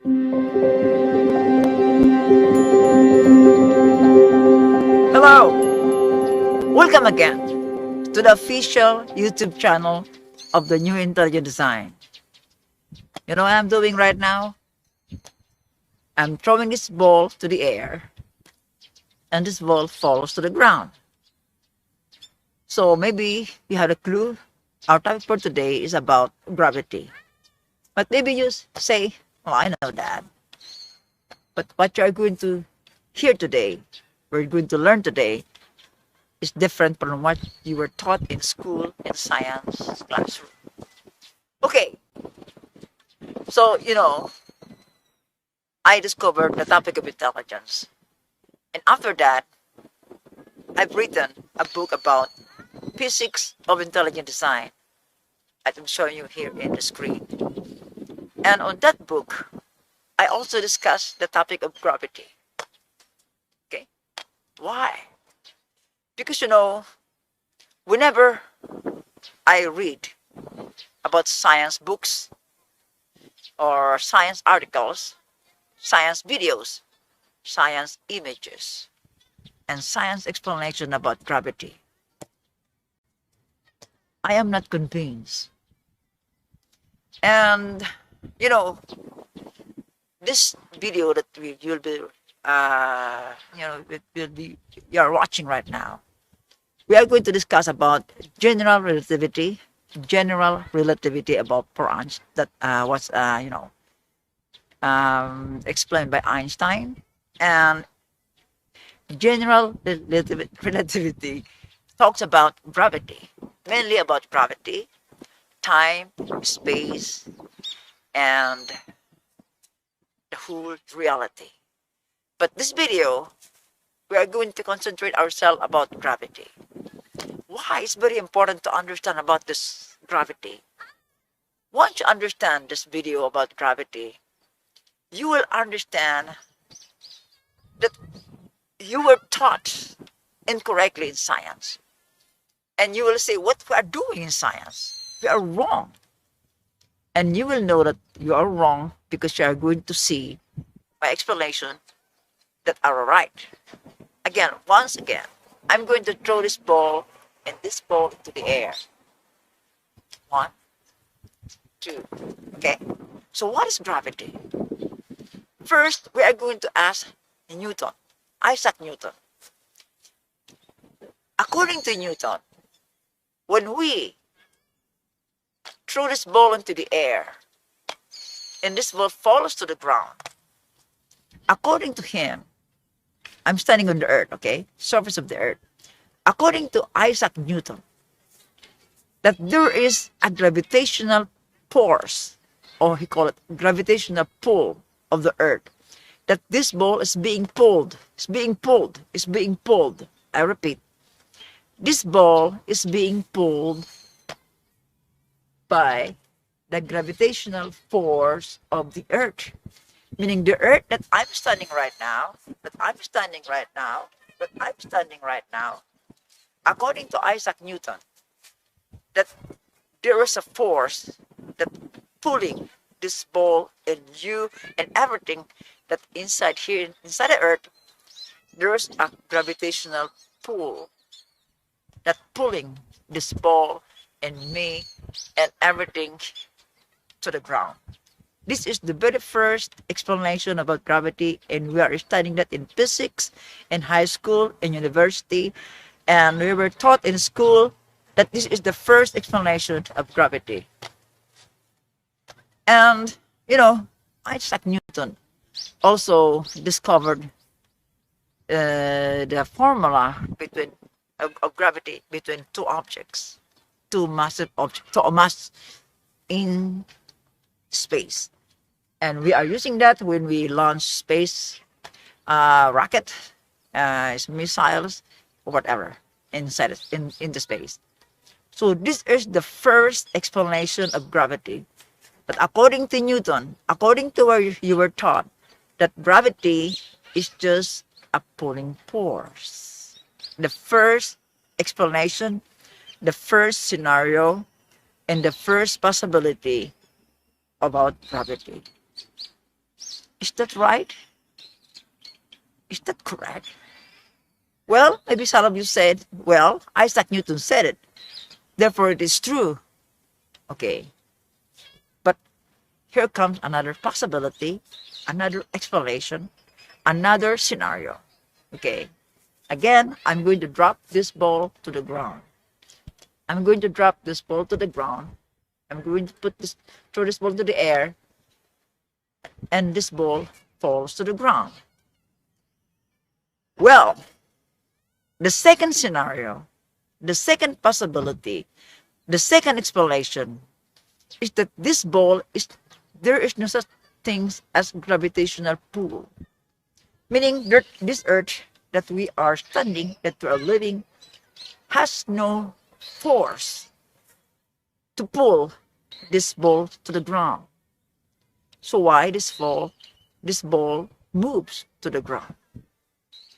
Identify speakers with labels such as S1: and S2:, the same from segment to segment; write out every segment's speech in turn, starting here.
S1: Hello! Welcome again to the official YouTube channel of the New Intelligent Design. You know what I'm doing right now? I'm throwing this ball to the air and this ball falls to the ground. So maybe you had a clue. Our topic for today is about gravity. But maybe you say, oh, I know that. But what you're going to hear today, we're going to learn today, is different from what you were taught in school in science classroom. Okay, so I discovered the topic of intelligence. And after that, I've written a book about physics of intelligent design. I'm showing you here in the screen. And on that book, I also discussed the topic of gravity. Okay, why? Because whenever I read about science books or science articles, science videos, science images, and science explanation about gravity, I am not convinced. And this video that you'll be you're watching right now, we are going to discuss about general relativity about prons that was explained by Einstein, and general relativity talks about gravity, mainly about gravity, time, space, and the whole reality. But this video, we are going to concentrate ourselves about gravity. Why it's very important to understand about this gravity. Once you understand this video about gravity, you will understand that you were taught incorrectly in science. And you will say, what we are doing in science, we are wrong. And you will know that you are wrong because you are going to see my explanation that are right. Once again, I'm going to throw this ball and this ball into the air. 1, 2, okay? So what is gravity? First, we are going to ask Newton, Isaac Newton. According to Newton, when we throw this ball into the air and this ball falls to the ground, according to him, I'm standing on the earth, okay? Surface of the earth. According to Isaac Newton, that there is a gravitational force, or he called it gravitational pull of the earth, that this ball is being pulled, is being pulled, is being pulled. I repeat, this ball is being pulled by the gravitational force of the earth. Meaning the earth that I'm standing right now, according to Isaac Newton, that there is a force that pulling this ball and you and everything that inside here, inside the earth, there's a gravitational pull that pulling this ball and me and everything to the ground. This is the very first explanation about gravity, and we are studying that in physics, in high school, in university, and we were taught in school that this is the first explanation of gravity. And, Isaac Newton also discovered the formula of gravity between two objects, two massive objects, two mass in space. And we are using that when we launch space rocket, missiles, or whatever inside in the space. So this is the first explanation of gravity. But according to Newton, according to where you were taught, that gravity is just a pulling force. The first explanation, the first scenario, and the first possibility about gravity. Is that right? Is that correct? Well, maybe some of you said, well, Isaac Newton said it, therefore it is true. Okay, but here comes another possibility, another explanation, another scenario. Okay, again, I'm going to drop this ball to the ground. I'm going to drop this ball to the ground. I'm going to throw this ball to the air, and this ball falls to the ground. Well, the second scenario, the second possibility, the second explanation is that this ball there is no such thing as gravitational pull. Meaning that this earth that we are standing, that we are living, has no force to pull this ball to the ground. So why this ball moves to the ground?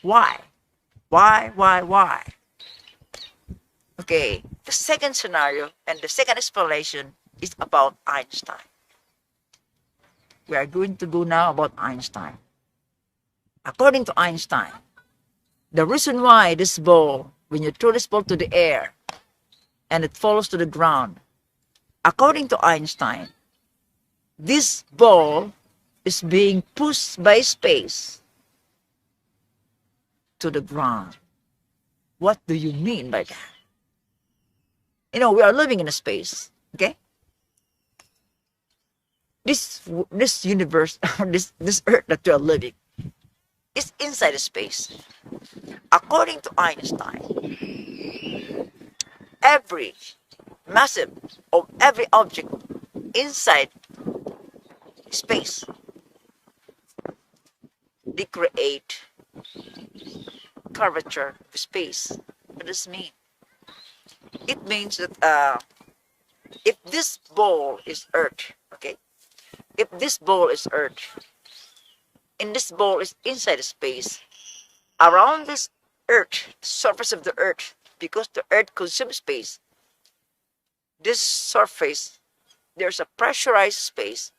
S1: Why? Why? Okay, the second scenario and the second explanation is about Einstein. We are going to go now about Einstein. According to Einstein, the reason why this ball, when you throw this ball to the air and it falls to the ground, according to Einstein, this ball is being pushed by space to the ground. What do you mean by that? You know, we are living in a space, okay? This universe, this earth that we are living, is inside a space. According to Einstein, every massive of every object inside space, they create curvature of space. What does this mean? It means that if this ball is Earth, okay? If this ball is Earth, and this ball is inside space, around this Earth, surface of the Earth, because the Earth consumes space, this surface, there's a pressurized space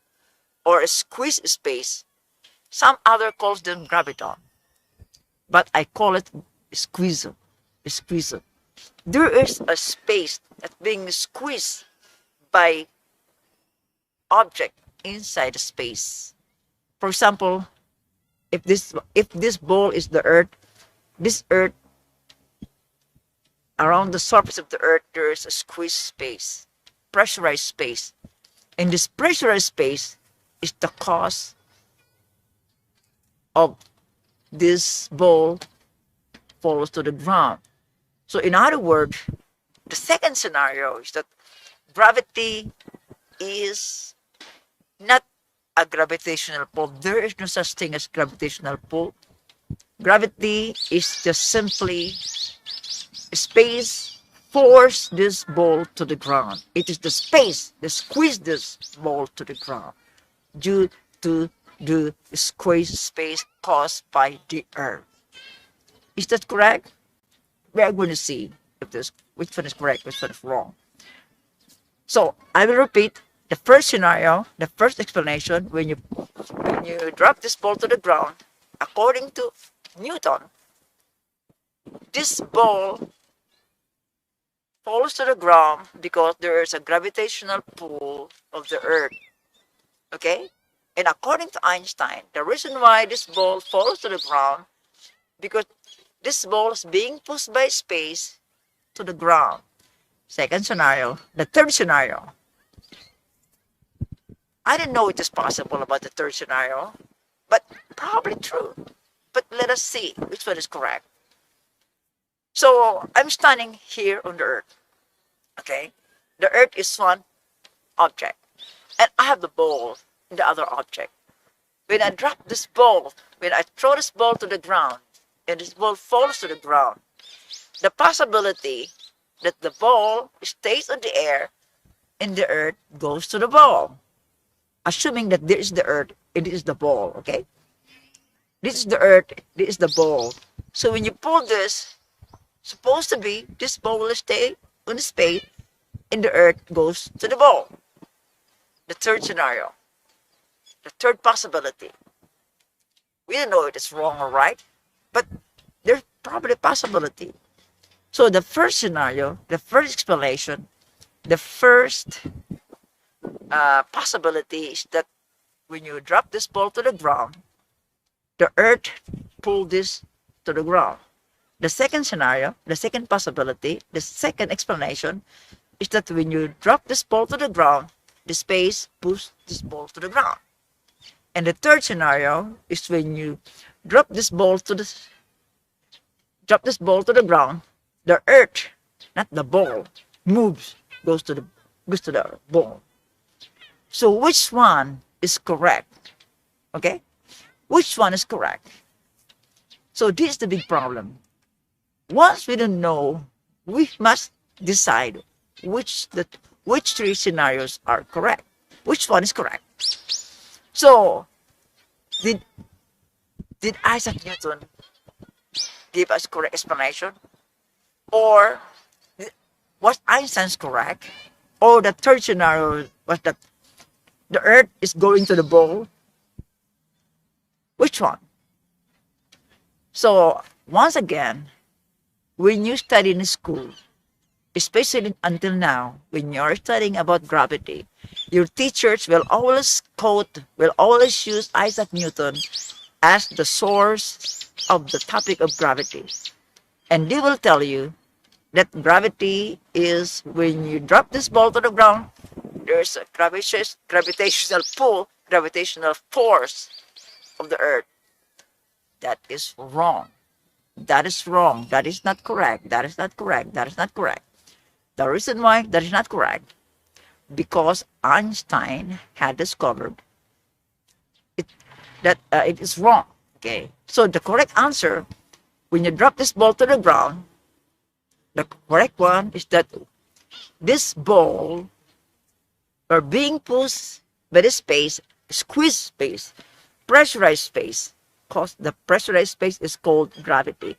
S1: or a squeezed space. Some other calls them graviton, but I call it Squeezon. Squeezon. There is a space that's being squeezed by object inside the space. For example, if this ball is the Earth, this Earth, around the surface of the Earth, there is a squeezed space, pressurized space, and this pressurized space is the cause of this ball falls to the ground. So in other words, the second scenario is that gravity is not a gravitational pull. There is no such thing as gravitational pull. Gravity is just simply space force this ball to the ground. It is the space that squeeze this ball to the ground due to the squeeze space caused by the Earth. Is that correct? We are going to see if which one is correct, which one is wrong. So I will repeat the first scenario, the first explanation. When you drop this ball to the ground, according to Newton, this ball falls to the ground because there is a gravitational pull of the Earth. Okay? And according to Einstein, the reason why this ball falls to the ground because this ball is being pushed by space to the ground. Second scenario. The third scenario. I don't know it is possible about the third scenario, but probably true. But let us see which one is correct. So I'm standing here on the Earth. Okay? The Earth is one object. And I have the ball in the other object. When I drop this ball, when I throw this ball to the ground, and this ball falls to the ground, the possibility that the ball stays on the air and the Earth goes to the ball. Assuming that this is the Earth, it is the ball, okay? This is the Earth, this is the ball. So when you pull this, supposed to be this ball will stay on the space and the Earth goes to the ball. The third scenario, the third possibility. We don't know if it's wrong or right, but there's probably a possibility. So the first scenario, the first explanation, the first possibility is that when you drop this ball to the ground, the earth pulled this to the ground. The second scenario, the second possibility, the second explanation is that when you drop this ball to the ground, the space pushes this ball to the ground. And the third scenario is when you drop this ball to the ground, the earth, not the ball, moves, goes to the ball. So which one is correct? Okay? Which one is correct? So this is the big problem. Once we don't know, we must decide which three scenarios are correct. Which one is correct? So did Isaac Newton give us correct explanation? Or was Einstein's correct? Or the third scenario was that the earth is going to the ball? Which one? So once again, when you study in school, especially until now, when you're studying about gravity, your teachers will always use Isaac Newton as the source of the topic of gravity. And they will tell you that gravity is when you drop this ball to the ground, there's a gravitational pull, gravitational force of the earth. That is wrong. That is wrong. That is not correct. That is not correct. That is not correct. The reason why that is not correct, because Einstein had discovered that it is wrong. Okay. So the correct answer, when you drop this ball to the ground, the correct one is that this ball are being pushed by the space, squeezed space, pressurized space. The pressurized space is called gravity,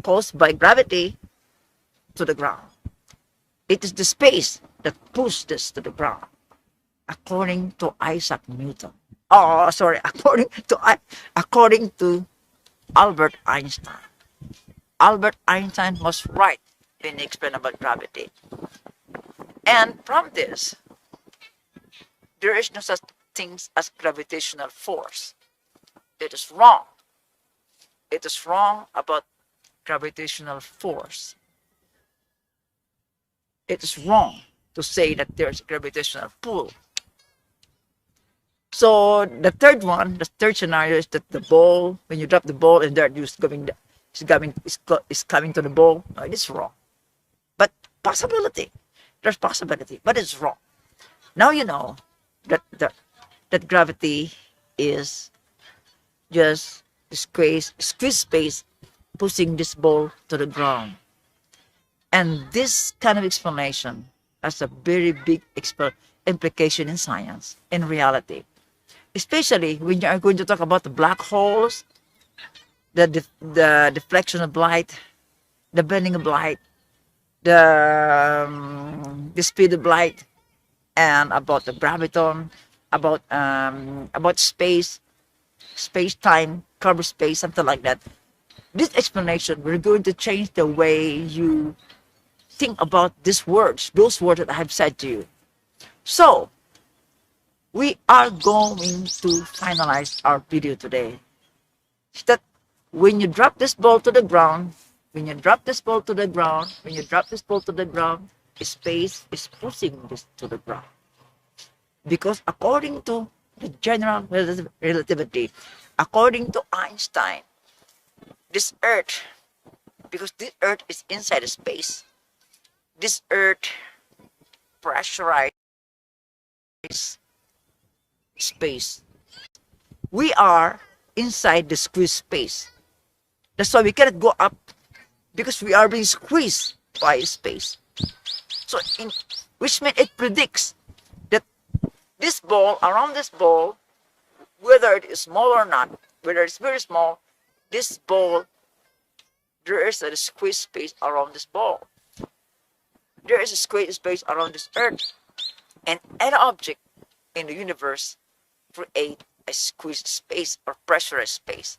S1: caused by gravity to the ground. It is the space that pushed this to the ground, according to Isaac Newton. Oh, sorry, according to Albert Einstein. Albert Einstein was right when he explained about gravity. And from this, there is no such thing as gravitational force. It is wrong. It is wrong about gravitational force. It is wrong to say that there's a gravitational pull. So the third scenario is that the ball, when you drop the ball and there is coming to the ball. No, it is wrong. But possibility, there's possibility, but it's wrong. Now you know that that gravity is just squeeze space pushing this ball to the ground. And this kind of explanation has a very big implication in science, in reality. Especially when you are going to talk about the black holes, the deflection of light, the bending of light, the speed of light, and about the graviton, about space, time, cover space, something like that. This explanation, we're going to change the way you think about these words, those words that I have said to you. So, we are going to finalize our video today. That when you drop this ball to the ground, space is pushing this to the ground. Because according to the general relativity, according to Einstein, this earth, because this earth is inside the space, this earth pressurized space. We are inside the squeezed space. That's why we cannot go up, because we are being squeezed by space. So, which means it predicts that this ball, around this ball, whether it is small or not, whether it's very small, this ball, there is a squeezed space around this ball. There is a squeezed space around this earth. And any object in the universe create a squeezed space or pressurized space,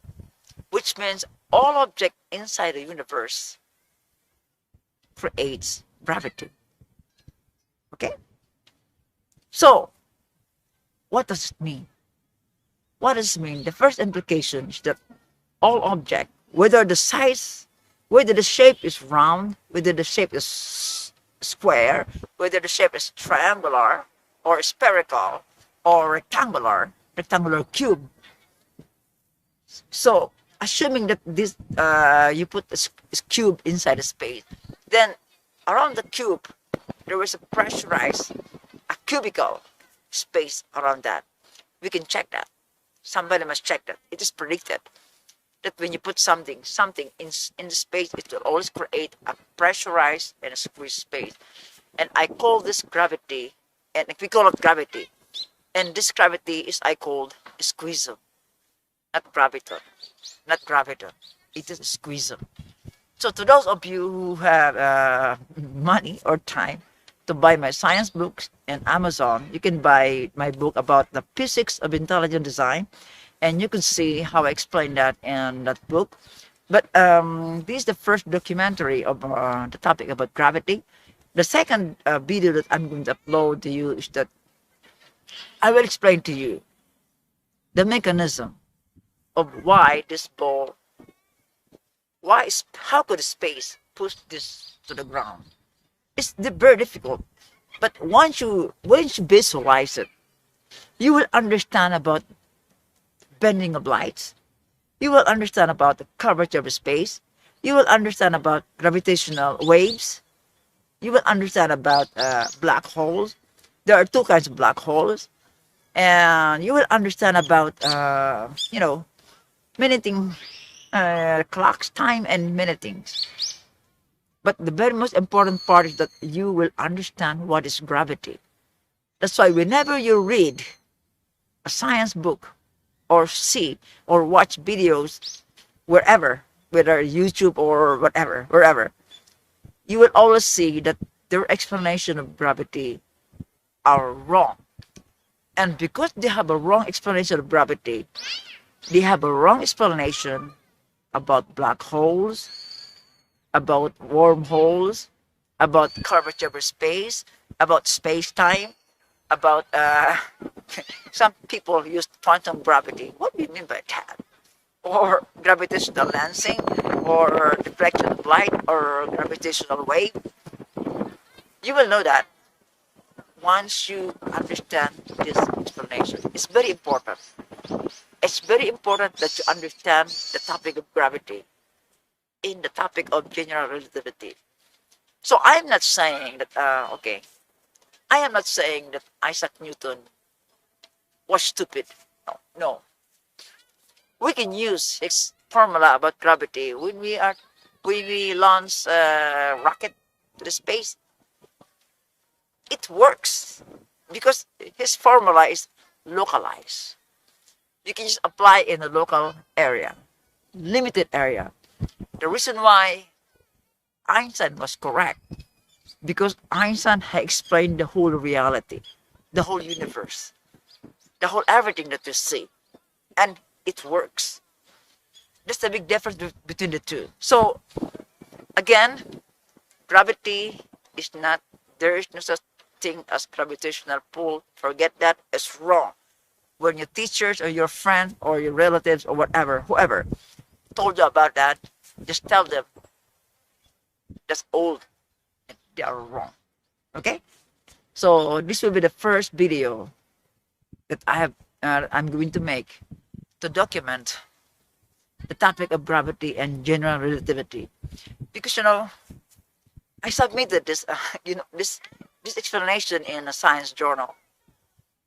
S1: which means all object inside the universe creates gravity. Okay? So, what does it mean? What does it mean? The first implication is that all object, whether the size, whether the shape is round, whether the shape is square, whether the shape is triangular or spherical or rectangular cube. So, assuming that this you put a cube inside a space, then around the cube there is a pressurized, a cubical space around that. We can check that. Somebody must check that. It is predicted that when you put something in the space, it will always create a pressurized and a squeezed space. And I call this gravity, and we call it gravity. And this gravity is I called Squeezon, not graviton, not graviton. It is Squeezon. So to those of you who have money or time to buy my science books in Amazon, you can buy my book about the physics of intelligent design, and you can see how I explain that in that book. But this is the first documentary of the topic about gravity. The second video that I'm going to upload to you is that I will explain to you the mechanism of why this ball, how could space push this to the ground. It's very difficult, but once you visualize it, you will understand about bending of lights. You will understand about the curvature of space. You will understand about gravitational waves. You will understand about black holes. There are two kinds of black holes, and you will understand about many things, clocks, time, and many things. But the very most important part is that you will understand what is gravity. That's why whenever you read a science book or see or watch videos wherever, whether YouTube or whatever, wherever, you will always see that their explanation of gravity are wrong. And because they have a wrong explanation of gravity, they have a wrong explanation about black holes, about wormholes, about curvature of space, about space-time, about some people use quantum gravity. What do you mean by that? Or gravitational lensing, or deflection of light, or gravitational wave. You will know that once you understand this explanation. It's very important. It's very important that you understand the topic of gravity in the topic of general relativity. So I am not saying that, I am not saying that Isaac Newton was stupid. No, no. We can use his formula about gravity when we launch a rocket to the space. It works because his formula is localized. You can just apply in a local area, limited area. The reason why Einstein was correct, because Einstein had explained the whole reality, the whole universe, the whole everything that we see, and it works. That's the big difference between the two. So again, gravity is not, there is no such thing as gravitational pull. Forget that, it's wrong. When your teachers or your friend or your relatives or whatever, whoever told you about that, just tell them that's old and they are wrong. Okay? So this will be the first video that I'm going to make to document the topic of gravity and general relativity, because I submitted this this explanation in a science journal,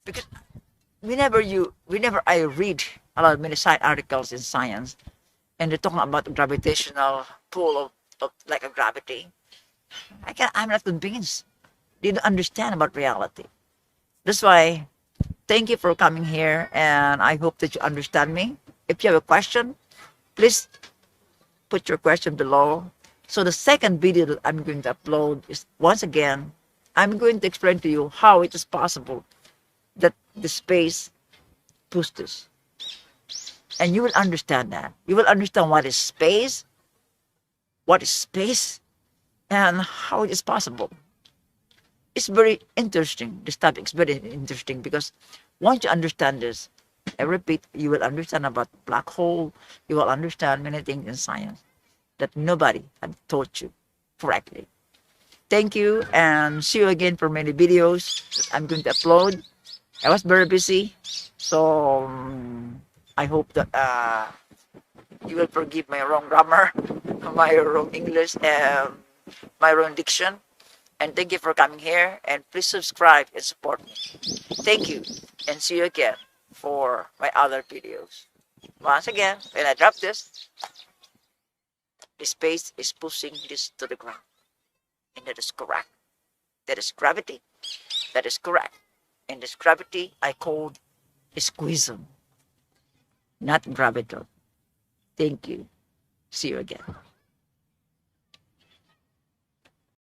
S1: because whenever I read a lot of many side articles in science and they're talking about the gravitational pull of like a gravity, I'm not convinced. They don't understand about reality. That's why thank you for coming here, and I hope that you understand me. If you have a question, please put your question below. So the second video that I'm going to upload is, once again, I'm going to explain to you how it is possible that the space push this. And you will understand that. You will understand what is space, and how it is possible. It's very interesting. This topic is very interesting because once you understand this, I repeat, you will understand about black hole. You will understand many things in science that nobody had taught you correctly. Thank you, and see you again for many videos that I'm going to upload. I was very busy, so I hope that you will forgive my wrong grammar, my wrong English, and my wrong diction. And thank you for coming here, and please subscribe and support me. Thank you, and see you again for my other videos. Once again, when I drop this, the space is pushing this to the ground. And that is correct. That is gravity. That is correct. And this gravity I called Squeezon, not graviton. Thank you. See you again.